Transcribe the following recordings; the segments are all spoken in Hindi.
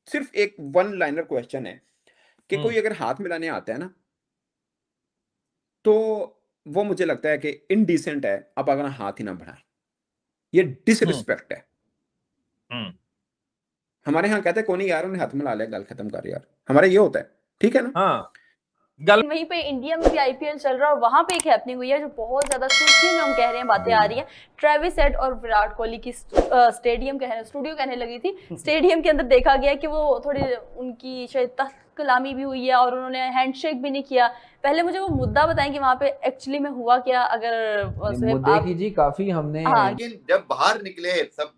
सिर्फ एक वन लाइनर क्वेश्चन है कि हम्म कोई अगर हाथ मिलाने आता है ना, तो वो मुझे लगता है कि इनडिसेंट है आप अगर हाथ ही ना बढ़ाएं। ये हम्म डिसरिस्पेक्ट है। हम्म हमारे यहाँ कहते हैं कौन यार उन्हें हाथ मिला लिया गल खत्म कर यार, हमारा ये होता है। ठीक है ना। हाँ गल वहीं पे इंडिया में भी आईपीएल चल रहा है और वहां पे एक हैपनिंग हुई है जो बहुत ज्यादा सुर्खियों में हम कह रहे हैं, बातें आ रही हैं। ट्रेविस हेड और विराट कोहली की स्टेडियम कहने स्टूडियो कहने लगी थी, स्टेडियम के अंदर देखा गया कि वो थोड़ी उनकी शायद कलामी भी हुई है और उन्होंने हैंडशेक भी नहीं किया। पहले मुझे वो मुद्दा बताएं कि वहां पे एक्चुअली में हुआ क्या, अगर सुहेब मुद्दे आप। की जी काफी हमने हाँ लेकिन जब बाहर निकले सब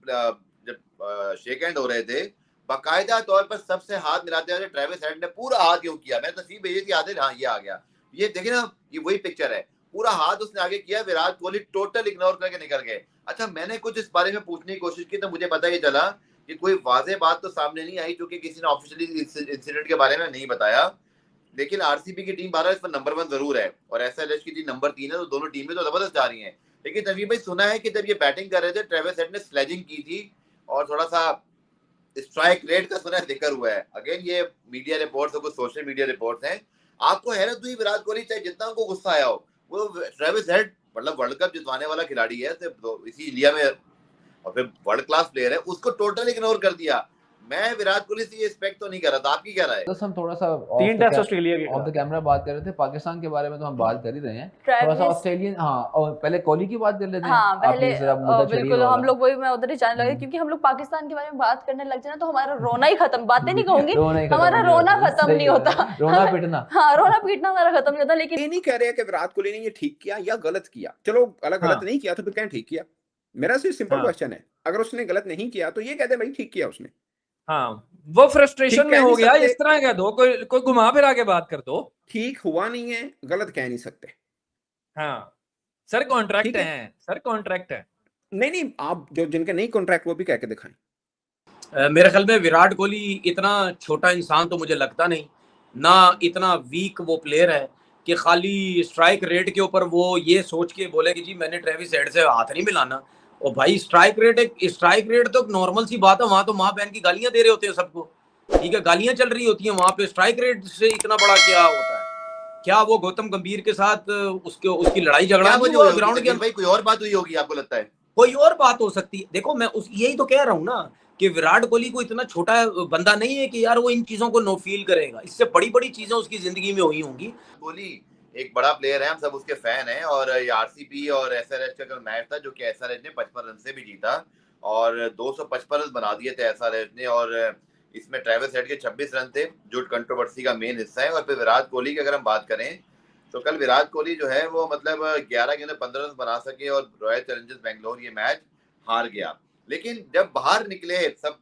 जब शेक हैंड हो रहे थे, बाकायदा तौर पर सबसे हाथ मिलाते हुए ट्रेविस हेड ने पूरा हाथ क्यों किया, मैं तस्वीर भेजी थी आधे, हाँ ये आ गया, ये देखिए ना, ये वही पिक्चर है, पूरा हाथ उसने आगे किया, विराट कोहली टोटल इग्नोर करके निकल गए। अच्छा, मैंने कुछ इस बारे में पूछने की कोशिश की तो मुझे पता ये चला कि कोई वाज़ेह बात तो सामने नहीं आई, क्योंकि किसी ने ऑफिशियली इंसिडेंट के बारे में नहीं बताया। लेकिन आरसीबी की टीम 12 इस पर नंबर 1 जरूर है और एसएलएच की टीम नंबर 3 है, तो दोनों टीमें तो जबरदस्त जा रही हैं। लेकिन तनवीर भाई, सुना है कि जब ये बैटिंग कर रहे थे ट्रेविस हेड ने स्लेजिंग की थी और थोड़ा सा स्ट्राइक रेट का सुना है जिक्र हुआ है। अगेन ये मीडिया रिपोर्ट्स और कुछ सोशल मीडिया रिपोर्ट्स हैं। आपको हैरत हुई विराट कोहली चाहे जितना उनको गुस्सा आया हो, वो ट्रेविस हेड मतलब वर्ल्ड कप जितवाने वाला खिलाड़ी है इसी इंडिया में और फिर वर्ल्ड क्लास प्लेयर है, उसको टोटल इग्नोर कर दिया। मैं विराट कोहली से ये एक्सपेक्ट तो नहीं कर रहा था, आपकी क्या राय है? बस हम थोड़ा सा 3 टेस्ट ऑस्ट्रेलिया के ऑफ द कैमरा बात कर रहे थे, पाकिस्तान के बारे में तो हम बात कर ही रहे हैं, थोड़ा सा ट्रेविस ऑस्ट्रेलियन। हाँ, और पहले कोहली की बात कर लेते हैं। हाँ पहले आपने जरा मुद्दा छेड़ी बिल्कुल वाला। हम लोग वही, मैं उधर ही जाने लगे क्योंकि हम लोग पाकिस्तान के बारे में बात करने लग जाए ना तो हमारा रोना ही खत्म, बातें नहीं कहूंगी, रोना ही खत्म हमारा हो गया, रोना खत्म सही नहीं कह होता, रहे हैं, रोना पिटना। हाँ रोना पीटना हमारा खत्म नहीं होता। लेकिन ये नहीं कह रहे कि विराट कोहली ने ये ठीक किया या गलत किया, चलो अगर हाँ गलत नहीं किया तो फिर कहें ठीक किया। मेरा सिर्फ सिंपल हाँ क्वेश्चन है, अगर उसने गलत नहीं किया तो ये कहते भाई ठीक किया उसने। हाँ वो फ्रस्ट्रेशन ठीक में कह हो नहीं गया, सकते, इस तरह कह दो, कोई घुमा फिरा के बात कर दो। ठीक हुआ नहीं है, गलत कह नहीं सकते। हाँ सर कॉन्ट्रैक्ट ठीक है, है, सर कॉन्ट्रैक्ट है। नहीं नहीं, आप जो जिनके नहीं कॉन्ट्रैक्ट वो भी कह के दिखाएं। मेरे ख्याल में विराट कोहली इतना छोटा इंसान तो मुझे लगता नहीं, ना इतना वीक वो प्लेयर है कि खाली स्ट्राइक रेट के ऊपर वो ये सोच के बोले कि जी मैंने ट्रेविस हेड से हाथ नहीं मिलाना। और भाई स्ट्राइक रेट तो नॉर्मल सी बात है, वहां तो माँ बहन की गालियां दे रहे होते हैं सबको, ठीक है, गालियां चल रही होती हैं वहां पे, स्ट्राइक रेट से इतना बड़ा क्या होता है? क्या वो गौतम गंभीर के साथ उसकी लड़ाई झगड़ा नहीं हुआ ग्राउंड के अंदर? भाई कोई और बात हुई होगी आपको लगता है? कोई और बात हो सकती है। देखो मैं यही तो कह रहा हूँ ना कि विराट कोहली को इतना छोटा बंदा नहीं है कि यार वो इन चीजों को नो फील करेगा, इससे बड़ी बड़ी चीजें उसकी जिंदगी में हुई होंगी। कोहली एक बड़ा प्लेयर है, हम सब उसके फैन हैं, और ये आरसीबी और एसआरएच का कल मैच था जो कि एसआरएच ने 55 रन से भी जीता और 255 रन बना दिए थे एसआरएच ने, और इसमें ट्रेविस हेड के 26 रन थे जो कंट्रोवर्सी का मेन हिस्सा है। और फिर विराट कोहली की अगर हम बात करें तो कल विराट कोहली जो है वो मतलब 11 गेंदों 15 रन बना सके और रॉयल चैलेंजर्स बैंगलोर ये मैच हार गया। लेकिन जब बाहर निकले सब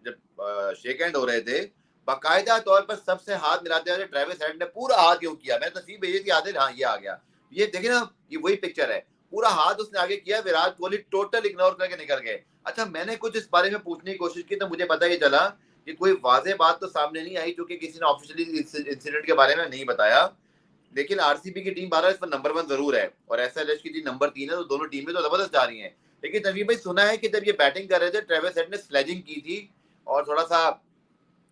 जब शेक हैंड हो रहे थे, बाकायदा तौर पर सबसे हाथ मिलाते हुए ट्रेविस हेड ने पूरा हाथ क्यों किया, मैंने तस्वीर भेजी थी आधे, हाँ ये आ गया, ये देखिए ना, ये वही पिक्चर है, पूरा हाथ उसने आगे किया, विराट कोहली टोटल इग्नोर करके निकल गए। अच्छा, मैंने कुछ इस बारे में पूछने की कोशिश की तो मुझे पता ये चला कि कोई वाज़ेह बात तो सामने नहीं आई, क्योंकि किसी ने ऑफिशियली इंसिडेंट के बारे में नहीं बताया। लेकिन आरसीबी की टीम 12 इस पर नंबर 1 जरूर है और एसएलएच की टीम नंबर 3 है, तो दोनों टीमें तो जबरदस्त जा रही हैं। लेकिन तनवीर भाई, सुना है कि जब ये बैटिंग कर रहे थे ट्रेविस हेड ने स्लेजिंग की थी और थोड़ा सा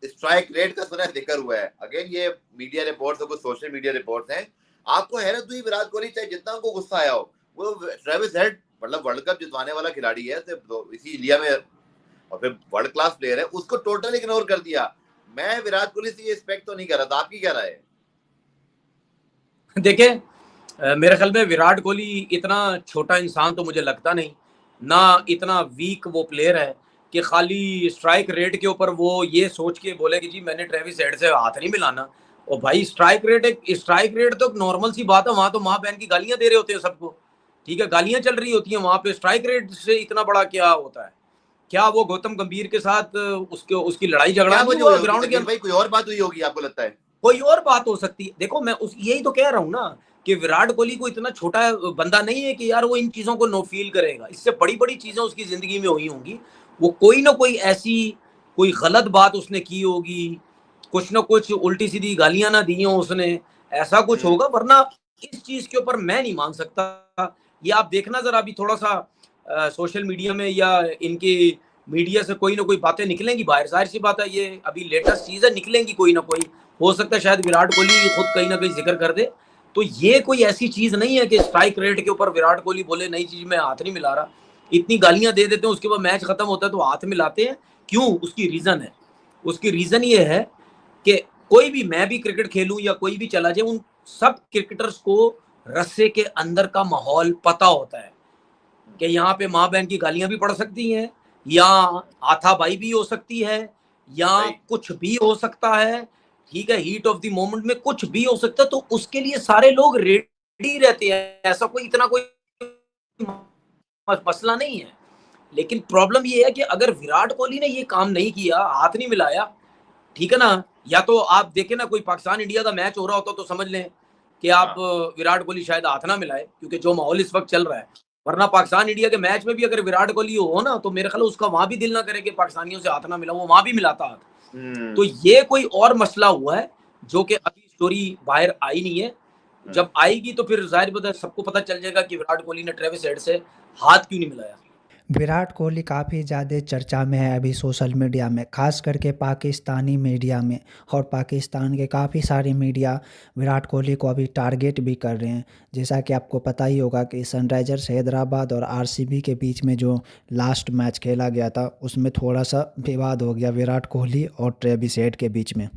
स्ट्राइक रेट का सुना है जिक्र हुआ है। अगेन ये मीडिया रिपोर्ट्स और कुछ सोशल मीडिया रिपोर्ट्स हैं। आपको हैरत हुई विराट कोहली चाहे जितना उनको गुस्सा आया हो, वो ट्रेविस हेड मतलब वर्ल्ड कप जितवाने वाला खिलाड़ी है इसी इंडिया में और फिर वर्ल्ड क्लास प्लेयर है, उसको टोटल इग्नोर कर दिया। मैं विराट कोहली से ये एक्सपेक्ट तो नहीं कर रहा था, आपकी क्या राय है? देखिए मेरे ख्याल में विराट कोहली इतना छोटा इंसान तो मुझे लगता नहीं, ना इतना वीक वो प्लेयर है कि खाली स्ट्राइक रेट के ऊपर वो ये सोच के बोले कि जी मैंने ट्रेविस हेड से हाथ नहीं मिलाना। और भाई स्ट्राइक रेट तो नॉर्मल सी बात है, वहां तो माँ बहन की गालियां दे रहे होते हैं सबको, ठीक है, गालियां चल रही होती हैं वहां पे, स्ट्राइक रेट से इतना बड़ा क्या होता है? क्या वो गौतम गंभीर के साथ उसकी लड़ाई झगड़ा नहीं हुआ ग्राउंड के अंदर? भाई कोई और बात हुई होगी आपको लगता है? कोई और बात हो सकती है। देखो मैं यही तो कह रहा हूँ ना कि विराट कोहली को इतना छोटा बंदा नहीं है कि यार वो इन चीजों को नो फील करेगा, इससे बड़ी बड़ी चीजें उसकी जिंदगी में हुई होंगी। वो कोई ना कोई ऐसी कोई गलत बात उसने की होगी, कुछ ना कुछ उल्टी सीधी गालियां ना दी हो उसने, ऐसा कुछ होगा, वरना इस चीज के ऊपर मैं नहीं मान सकता। ये आप देखना जरा अभी थोड़ा सा सोशल मीडिया में या इनकी मीडिया से कोई ना कोई बातें निकलेंगी बाहर, जाहिर सी बात है, ये अभी लेटेस्ट चीज है, निकलेंगी कोई ना कोई। हो सकता है शायद विराट कोहली खुद कहीं ना कहीं जिक्र कर दे। तो ये कोई ऐसी चीज नहीं है कि स्ट्राइक रेट के ऊपर विराट कोहली बोले नई चीज में हाथ नहीं मिला रहा। इतनी गालियां दे देते हैं, उसके बाद मैच खत्म होता है तो हाथ मिलाते हैं। क्यों? उसकी रीजन है। उसकी रीजन ये है कि कोई भी, मैं भी क्रिकेट खेलूं या कोई भी चला जाए, उन सब क्रिकेटर्स को रस्से के अंदर का माहौल पता होता है कि यहाँ पे माँ बहन की गालियां भी पड़ सकती हैं, या हाथापाई भी हो सकती है, या सही। कुछ भी हो सकता है। ठीक है, हीट ऑफ द मोमेंट में कुछ भी हो सकता है, तो उसके लिए सारे लोग रेडी रहते हैं। ऐसा कोई इतना कोई मसला नहीं है। लेकिन प्रॉब्लम ये है कि अगर विराट कोहली ने ये काम नहीं किया, हाथ नहीं मिलाया, ठीक है ना, या तो आप देखें ना, कोई पाकिस्तान इंडिया का मैच हो रहा होता तो समझ लें कि आप विराट कोहली शायद हाथ ना मिलाए, क्योंकि जो माहौल इस वक्त चल रहा है। वरना पाकिस्तान इंडिया के मैच में भी अगर विराट कोहली हो ना, तो मेरे ख्याल उसका वहां भी दिल ना करे कि पाकिस्तानियों से हाथ ना मिला, वो वहां भी मिलाता हाथ। तो ये कोई और मसला हुआ है जो कि अभी स्टोरी बाहर आई नहीं है। जब आएगी तो फिर जाहिर बात है सबको पता चल जाएगा कि विराट कोहली ने ट्रेविस हेड से हाथ क्यों नहीं मिलाया। विराट कोहली काफ़ी ज़्यादा चर्चा में है अभी सोशल मीडिया में, ख़ास करके पाकिस्तानी मीडिया में, और पाकिस्तान के काफ़ी सारे मीडिया विराट कोहली को अभी टारगेट भी कर रहे हैं। जैसा कि आपको पता ही होगा कि सनराइजर्स हैदराबाद और आरसीबी के बीच में जो लास्ट मैच खेला गया था, उसमें थोड़ा सा विवाद हो गया विराट कोहली और ट्रेविस हेड के बीच में।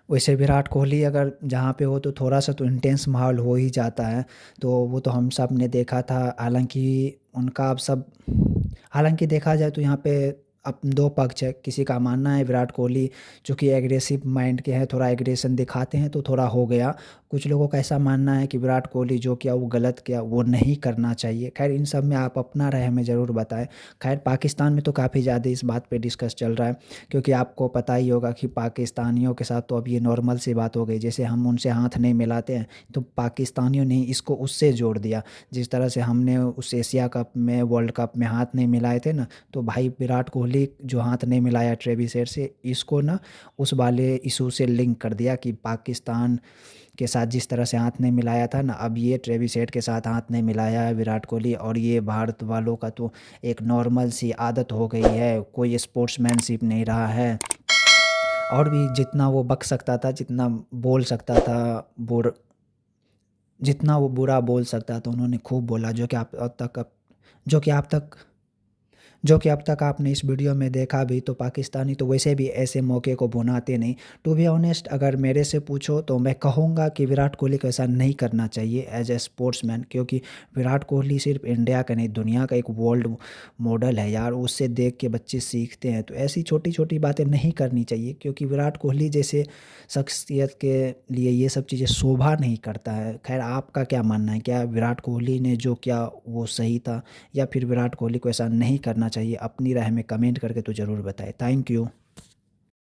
वैसे विराट कोहली अगर जहाँ पे हो तो थोड़ा सा तो इंटेंस माहौल हो ही जाता है, तो वो तो हम सब ने देखा था। हालांकि उनका अब सब, हालांकि देखा जाए तो यहाँ पे अब दो पक्ष है। किसी का मानना है विराट कोहली चूँकि एग्रेसिव माइंड के हैं, थोड़ा एग्रेशन दिखाते हैं तो थोड़ा हो गया। कुछ लोगों का ऐसा मानना है कि विराट कोहली जो किया वो गलत किया, वो नहीं करना चाहिए। खैर इन सब में आप अपना राय हमें ज़रूर बताएं। खैर पाकिस्तान में तो काफ़ी ज़्यादा इस बात पे डिस्कस चल रहा है, क्योंकि आपको पता ही होगा कि पाकिस्तानियों के साथ तो अब ये नॉर्मल सी बात हो गई। जैसे हम उनसे हाथ नहीं मिलाते हैं, तो पाकिस्तानियों ने इसको उससे जोड़ दिया। जिस तरह से हमने उस एशिया कप में, वर्ल्ड कप में हाथ नहीं मिलाए थे ना, तो भाई विराट कोहली जो हाथ नहीं मिलाया ट्रेविस हेड से, इसको ना उस वाले इशू से लिंक कर दिया कि पाकिस्तान के साथ जिस तरह से हाथ नहीं मिलाया था ना, अब ये ट्रेविस हेड के साथ हाथ नहीं मिलाया है विराट कोहली। और ये भारत वालों का तो एक नॉर्मल सी आदत हो गई है, कोई स्पोर्ट्समैनशिप नहीं रहा है। और भी जितना वो बक सकता था, जितना बोल सकता था, जितना वो बुरा बोल सकता था उन्होंने खूब बोला, जो कि अब तक आपने इस वीडियो में देखा भी। तो पाकिस्तानी तो वैसे भी ऐसे मौके को भुनाते नहीं। टू बी ऑनेस्ट अगर मेरे से पूछो तो मैं कहूँगा कि विराट कोहली को ऐसा नहीं करना चाहिए एज ए स्पोर्ट्समैन, क्योंकि विराट कोहली सिर्फ इंडिया का नहीं, दुनिया का एक वर्ल्ड मॉडल है यार। उससे देख के बच्चे सीखते हैं, तो ऐसी छोटी छोटी बातें नहीं करनी चाहिए, क्योंकि विराट कोहली जैसे शख्सियत के लिए ये सब चीज़ें शोभा नहीं करता है। खैर आपका क्या मानना है, क्या विराट कोहली ने जो किया वो सही था, या फिर विराट कोहली को ऐसा नहीं करना चाहिए? अपनी राय में कमेंट करके तो ज़रूर बताएं। Thank you.